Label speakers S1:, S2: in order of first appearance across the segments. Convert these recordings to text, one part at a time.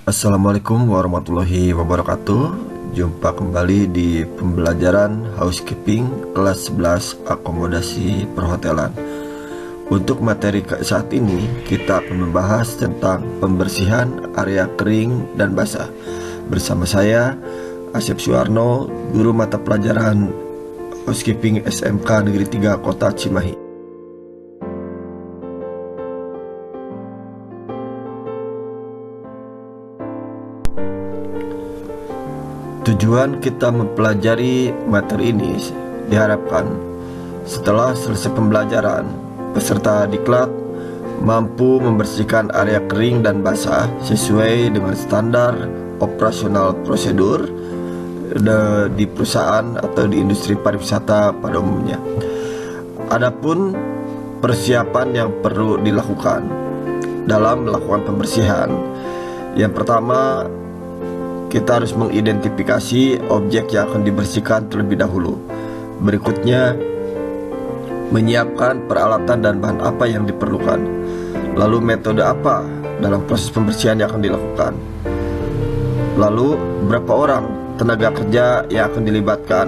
S1: Assalamualaikum warahmatullahi wabarakatuh. Jumpa kembali di pembelajaran housekeeping kelas 11 akomodasi perhotelan. Untuk materi saat ini kita akan membahas tentang pembersihan area kering dan basah. Bersama saya Asep Suwarno, guru mata pelajaran housekeeping SMK Negeri 3 Kota Cimahi. Tujuan kita mempelajari materi ini diharapkan setelah selesai pembelajaran, peserta diklat mampu membersihkan area kering dan basah sesuai dengan standar operasional prosedur di perusahaan atau di industri pariwisata pada umumnya. Adapun persiapan yang perlu dilakukan dalam melakukan pembersihan, yang pertama, kita harus mengidentifikasi objek yang akan dibersihkan terlebih dahulu. Berikutnya, menyiapkan peralatan dan bahan apa yang diperlukan. Lalu metode apa dalam proses pembersihan yang akan dilakukan. Lalu berapa orang tenaga kerja yang akan dilibatkan.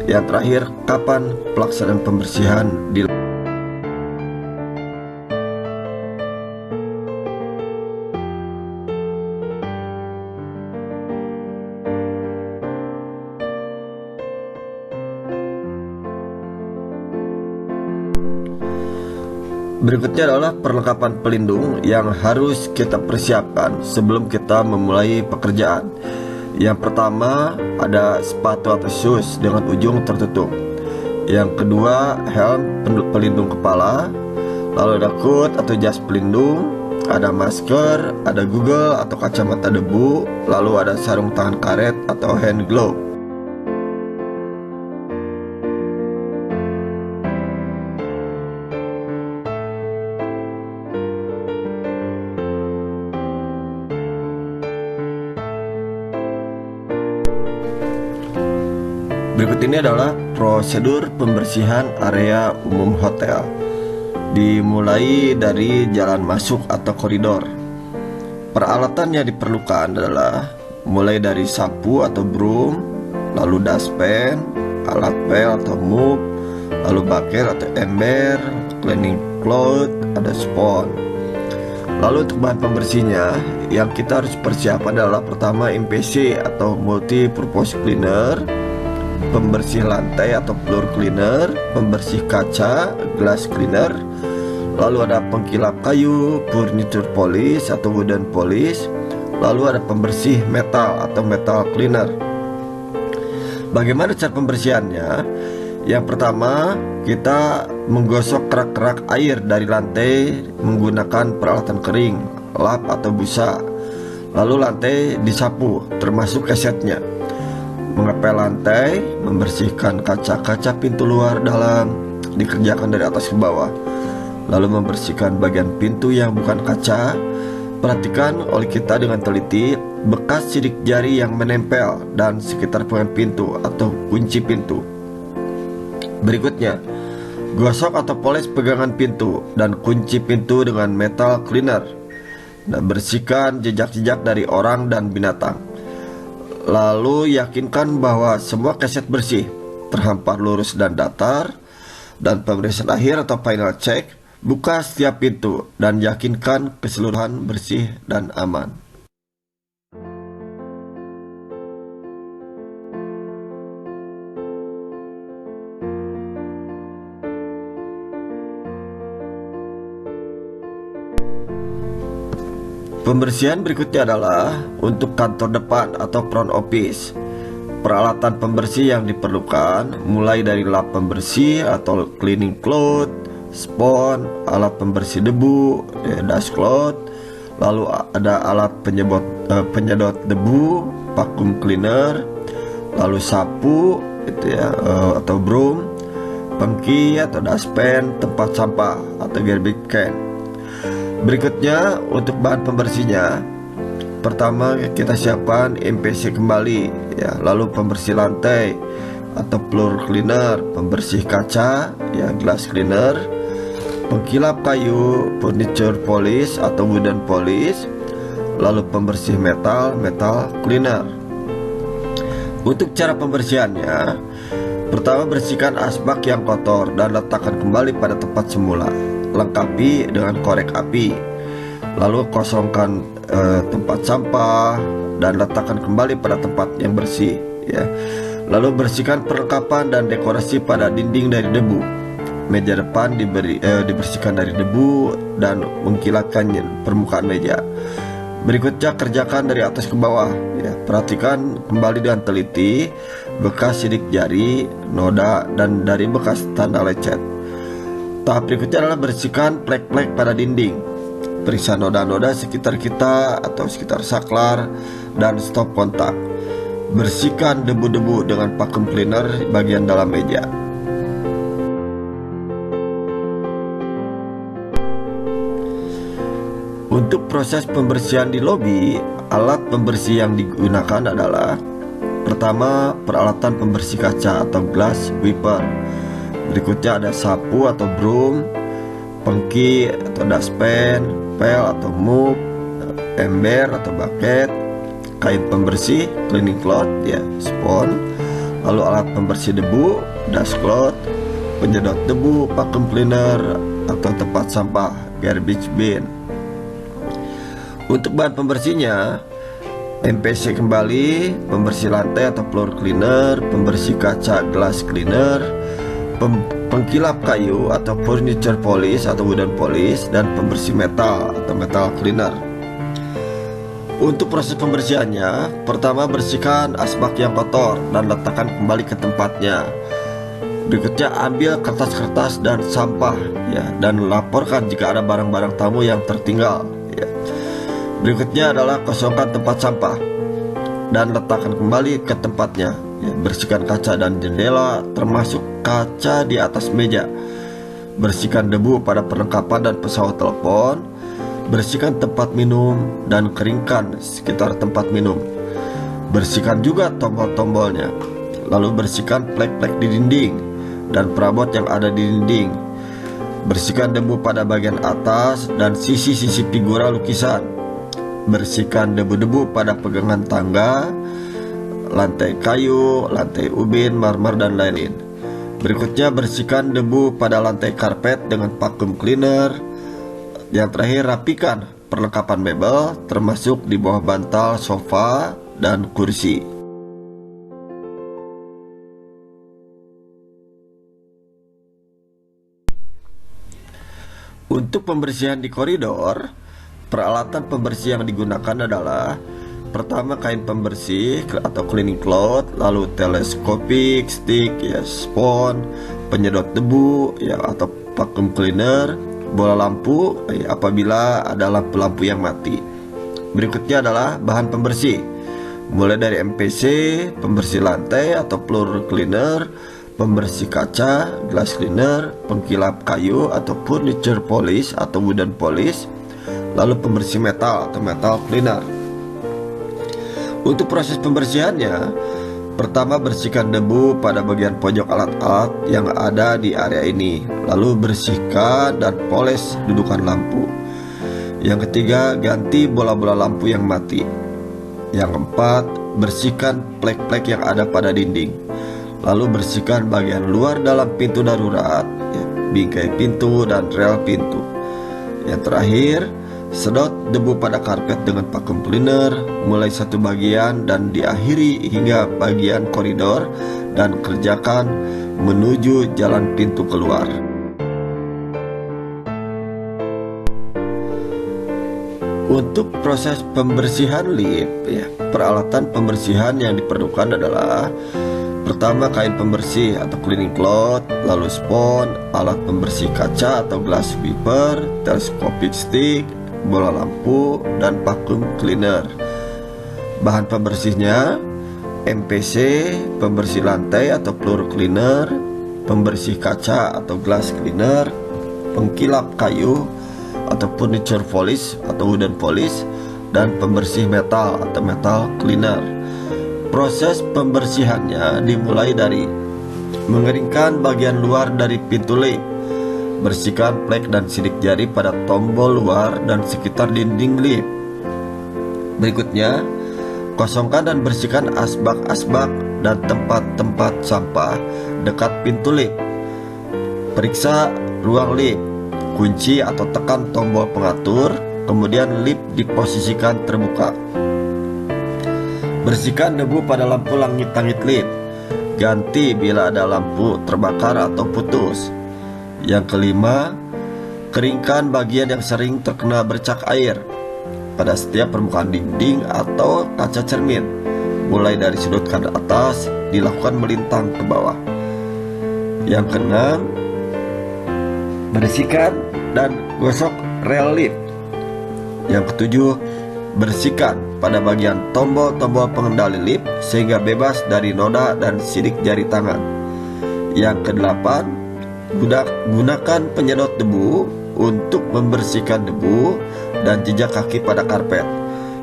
S1: Yang terakhir, kapan pelaksanaan pembersihan dilakukan. Berikutnya adalah perlengkapan pelindung yang harus kita persiapkan sebelum kita memulai pekerjaan. Yang pertama ada sepatu atau shoes dengan ujung tertutup. Yang kedua helm pelindung kepala. Lalu ada coat atau jas pelindung. Ada masker, ada goggle atau kacamata debu. Lalu ada sarung tangan karet atau hand glove. Berikut ini adalah prosedur pembersihan area umum hotel. Dimulai dari jalan masuk atau koridor. Peralatan yang diperlukan adalah mulai dari sapu atau broom, lalu dustpan, alat pel atau mop, lalu bucket atau ember, cleaning cloth, ada spons. Lalu untuk bahan pembersihnya yang kita harus persiapkan adalah pertama MPC atau multi purpose cleaner, pembersih lantai atau floor cleaner, pembersih kaca, glass cleaner, lalu ada pengkilap kayu, furniture polish atau wooden polish, lalu ada pembersih metal atau metal cleaner. Bagaimana cara pembersihannya? Yang pertama, kita menggosok kerak-kerak air dari lantai menggunakan peralatan kering, lap atau busa. Lalu lantai disapu termasuk kesetnya. Mengepel lantai, membersihkan kaca-kaca pintu luar dalam, dikerjakan dari atas ke bawah. Lalu membersihkan bagian pintu yang bukan kaca. Perhatikan oleh kita dengan teliti bekas sidik jari yang menempel dan sekitar pegangan pintu atau kunci pintu. Berikutnya, gosok atau poles pegangan pintu dan kunci pintu dengan metal cleaner. Dan bersihkan jejak-jejak dari orang dan binatang. Lalu yakinkan bahwa semua keset bersih, terhampar lurus dan datar. Dan pemeriksaan akhir atau final check, buka setiap pintu dan yakinkan keseluruhan bersih dan aman. Pembersihan berikutnya adalah untuk kantor depan atau front office. Peralatan pembersih yang diperlukan mulai dari lap pembersih atau cleaning cloth, spons, alat pembersih debu, dust cloth, lalu ada alat penyedot debu, vacuum cleaner, lalu sapu atau broom, pengki atau dustpan, tempat sampah atau garbage can. Berikutnya untuk bahan pembersihnya, pertama kita siapkan MPC kembali, lalu pembersih lantai atau floor cleaner, pembersih kaca, glass cleaner, pengkilap kayu, furniture polish atau wooden polish, lalu pembersih metal cleaner. Untuk cara pembersihannya, pertama bersihkan asbak yang kotor dan letakkan kembali pada tempat semula. Lengkapi dengan korek api. Lalu kosongkan tempat sampah dan letakkan kembali pada tempat yang bersih, ya. Lalu bersihkan perlengkapan dan dekorasi pada dinding dari debu. Meja depan dibersihkan dari debu dan mengkilatkan permukaan meja. Berikutnya kerjakan dari atas ke bawah, ya. Perhatikan kembali dengan teliti bekas sidik jari, noda, dan dari bekas tanda lecet. Tahap berikutnya adalah bersihkan plek-plek pada dinding. Periksa noda-noda sekitar kita atau sekitar saklar dan stop kontak. Bersihkan debu-debu dengan vacuum cleaner bagian dalam meja. Untuk proses pembersihan di lobi, alat pembersih yang digunakan adalah: pertama, peralatan pembersih kaca atau glass wiper. Berikutnya ada sapu atau broom, pengki atau dustpan, pel atau mop, ember atau bucket, kain pembersih cleaning cloth, ya, spon, lalu alat pembersih debu, dust cloth, penyedot debu, vacuum cleaner atau tempat sampah, garbage bin. Untuk bahan pembersihnya, MPC kembali, pembersih lantai atau floor cleaner, pembersih kaca glass cleaner, pengkilap kayu atau furniture polish atau wooden polish, dan pembersih metal atau metal cleaner. Untuk proses pembersihannya, pertama bersihkan asbak yang kotor dan letakkan kembali ke tempatnya. Berikutnya ambil kertas-kertas dan sampah, ya, dan laporkan jika ada barang-barang tamu yang tertinggal, ya. Berikutnya adalah kosongkan tempat sampah dan letakkan kembali ke tempatnya, ya. Bersihkan kaca dan jendela termasuk kaca di atas meja. Bersihkan debu pada perlengkapan dan pesawat telepon. Bersihkan tempat minum dan keringkan sekitar tempat minum. Bersihkan juga tombol-tombolnya. Lalu bersihkan plek-plek di dinding dan perabot yang ada di dinding. Bersihkan debu pada bagian atas dan sisi-sisi figura lukisan. Bersihkan debu-debu pada pegangan tangga, lantai kayu, lantai ubin, marmer, dan lain-lain. Berikutnya bersihkan debu pada lantai karpet dengan vacuum cleaner. Yang terakhir, rapikan perlengkapan mebel termasuk di bawah bantal, sofa, dan kursi. Untuk pembersihan di koridor, peralatan pembersih yang digunakan adalah: pertama, kain pembersih atau cleaning cloth, lalu telescopic stick, ya, spon, penyedot debu, ya, atau vacuum cleaner, bola lampu, ya, apabila ada lampu-lampu yang mati. Berikutnya adalah bahan pembersih, mulai dari MPC, pembersih lantai atau floor cleaner, pembersih kaca, glass cleaner, pengkilap kayu atau furniture polish atau wooden polish, lalu pembersih metal atau metal cleaner. Untuk proses pembersihannya, pertama bersihkan debu pada bagian pojok alat-alat yang ada di area ini, lalu bersihkan dan poles dudukan lampu. Yang ketiga, ganti bola-bola lampu yang mati. Yang keempat, bersihkan plek-plek yang ada pada dinding, lalu bersihkan bagian luar dalam pintu darurat, ya, bingkai pintu dan rel pintu. Yang terakhir, sedot debu pada karpet dengan vacuum cleaner mulai satu bagian dan diakhiri hingga bagian koridor, dan kerjakan menuju jalan pintu keluar. Untuk proses pembersihan lift, ya, peralatan pembersihan yang diperlukan adalah: pertama, kain pembersih atau cleaning cloth, lalu spon, alat pembersih kaca atau glass wiper, telescopic stick, bola lampu, dan vacuum cleaner. Bahan pembersihnya: MPC, pembersih lantai atau floor cleaner, pembersih kaca atau glass cleaner, pengkilap kayu atau furniture polish atau wooden polish, dan pembersih metal atau metal cleaner. Proses pembersihannya dimulai dari mengeringkan bagian luar dari pintu lift. Bersihkan plek dan sidik jari pada tombol luar dan sekitar dinding lift. Berikutnya, kosongkan dan bersihkan asbak-asbak dan tempat-tempat sampah dekat pintu lift. Periksa ruang lift, kunci atau tekan tombol pengatur, kemudian lift diposisikan terbuka. Bersihkan debu pada lampu langit-langit lift. Ganti bila ada lampu terbakar atau putus. Yang kelima, keringkan bagian yang sering terkena bercak air pada setiap permukaan dinding atau kaca cermin, mulai dari sudut kanan atas dilakukan melintang ke bawah. Yang keenam, bersihkan dan gosok rel lift. Yang ketujuh, bersihkan pada bagian tombol-tombol pengendali lift sehingga bebas dari noda dan sidik jari tangan. Yang kedelapan, gunakan penyedot debu untuk membersihkan debu dan jejak kaki pada karpet.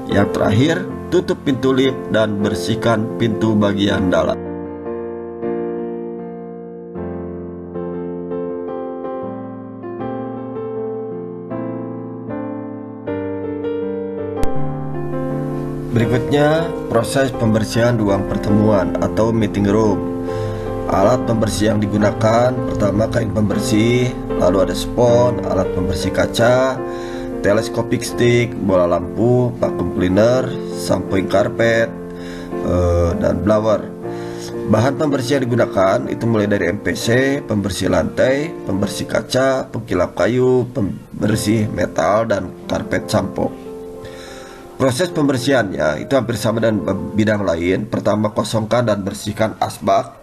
S1: Yang terakhir, tutup pintu lift dan bersihkan pintu bagian dalam. Berikutnya, proses pembersihan ruang pertemuan atau meeting room. Alat pembersih yang digunakan, pertama kain pembersih, lalu ada spons, alat pembersih kaca, telescopic stick, bola lampu, vacuum cleaner, shampooing karpet, dan blower. Bahan pembersih yang digunakan itu mulai dari MPC, pembersih lantai, pembersih kaca, pengkilap kayu, pembersih metal, dan karpet sampo. Proses pembersihannya itu hampir sama dengan bidang lain. Pertama, kosongkan dan bersihkan asbak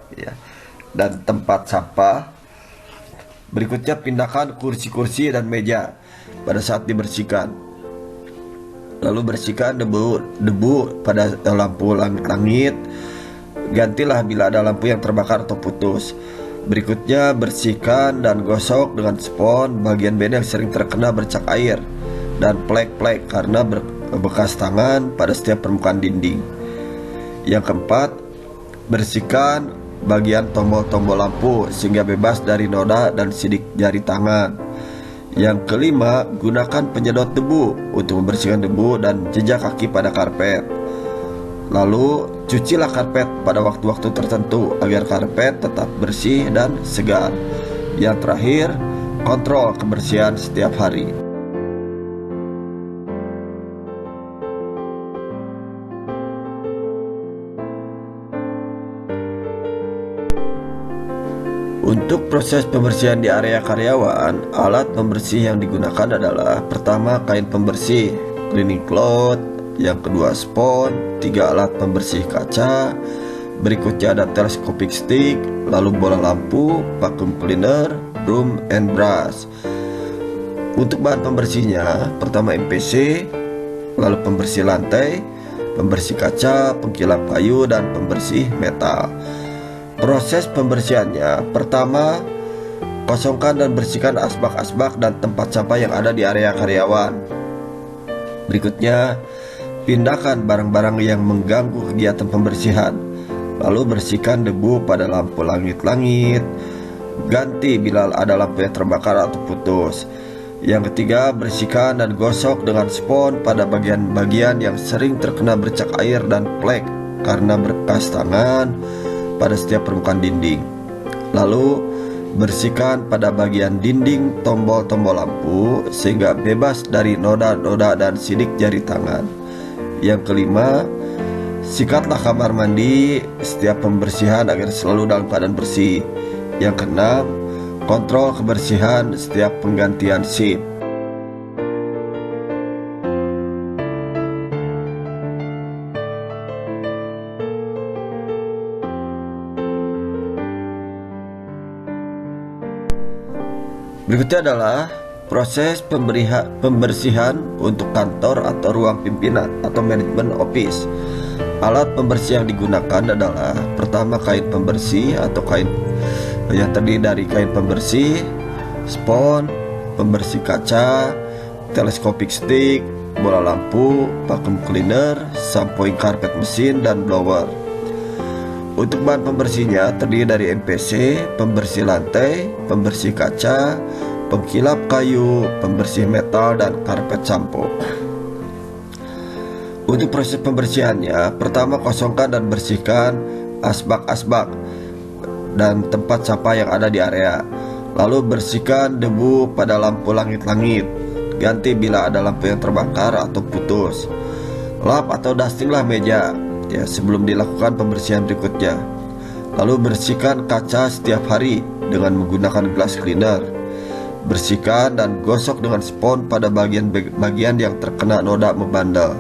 S1: dan tempat sampah. Berikutnya, pindahkan kursi-kursi dan meja pada saat dibersihkan. Lalu bersihkan debu pada lampu langit-langit. Gantilah bila ada lampu yang terbakar atau putus. Berikutnya, bersihkan dan gosok dengan spons bagian benda yang sering terkena bercak air dan plek-plek karena bekas tangan pada setiap permukaan dinding. Yang keempat, bersihkan bagian tombol-tombol lampu sehingga bebas dari noda dan sidik jari tangan. Yang kelima, gunakan penyedot debu untuk membersihkan debu dan jejak kaki pada karpet. Lalu, cucilah karpet pada waktu-waktu tertentu agar karpet tetap bersih dan segar. Yang terakhir, kontrol kebersihan setiap hari. Untuk proses pembersihan di area karyawan, alat pembersih yang digunakan adalah pertama kain pembersih, cleaning cloth, yang kedua spons, 3 alat pembersih kaca, berikutnya ada telescopic stick, lalu bola lampu, vacuum cleaner, broom and brush. Untuk bahan pembersihnya, pertama MPC, lalu pembersih lantai, pembersih kaca, pengkilap kayu, dan pembersih metal. Proses pembersihannya, pertama, kosongkan dan bersihkan asbak-asbak dan tempat sampah yang ada di area karyawan. Berikutnya, pindahkan barang-barang yang mengganggu kegiatan pembersihan. Lalu bersihkan debu pada lampu langit-langit. Ganti bila ada lampu yang terbakar atau putus. Yang ketiga, bersihkan dan gosok dengan spons pada bagian-bagian yang sering terkena bercak air dan plek karena bekas tangan pada setiap permukaan dinding. Lalu, bersihkan pada bagian dinding tombol-tombol lampu sehingga bebas dari noda-noda dan sidik jari tangan. Yang kelima, sikatlah kamar mandi setiap pembersihan agar selalu dalam keadaan bersih. Yang keenam, kontrol kebersihan setiap penggantian shift. Berikutnya adalah proses pembersihan untuk kantor atau ruang pimpinan atau manajemen office. Alat pembersih yang digunakan adalah pertama kain pembersih atau kain yang terdiri dari kain pembersih, spons, pembersih kaca, telescopic stick, bola lampu, vacuum cleaner, shampooing karpet mesin, dan blower. Untuk bahan pembersihnya terdiri dari MPC, pembersih lantai, pembersih kaca, pengkilap kayu, pembersih metal, dan karpet sampo. Untuk proses pembersihannya, pertama kosongkan dan bersihkan asbak-asbak dan tempat sampah yang ada di area. Lalu bersihkan debu pada lampu langit-langit. Ganti bila ada lampu yang terbakar atau putus. Lap atau dustinglah meja ya sebelum dilakukan pembersihan berikutnya. Lalu bersihkan kaca setiap hari dengan menggunakan glass cleaner. Bersihkan dan gosok dengan spons pada bagian yang terkena noda membandel.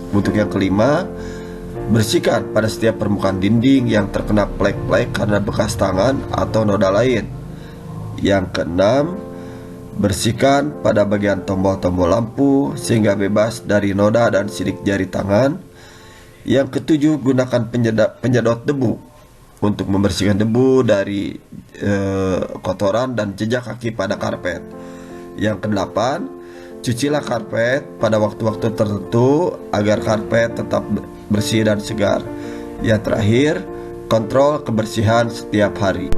S1: Untuk yang kelima, bersihkan pada setiap permukaan dinding yang terkena plek-plek karena bekas tangan atau noda lain. Yang keenam, bersihkan pada bagian tombol-tombol lampu sehingga bebas dari noda dan sidik jari tangan. Yang ketujuh, gunakan penyedot debu untuk membersihkan debu dari kotoran dan jejak kaki pada karpet. Yang kedelapan, cucilah karpet pada waktu-waktu tertentu agar karpet tetap bersih dan segar. Yang terakhir, kontrol kebersihan setiap hari.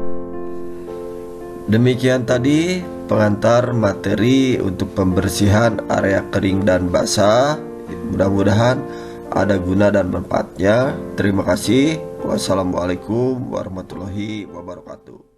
S1: Demikian tadi pengantar materi untuk pembersihan area kering dan basah. Mudah-mudahan ada guna dan manfaatnya. Terima kasih. Wassalamualaikum warahmatullahi wabarakatuh.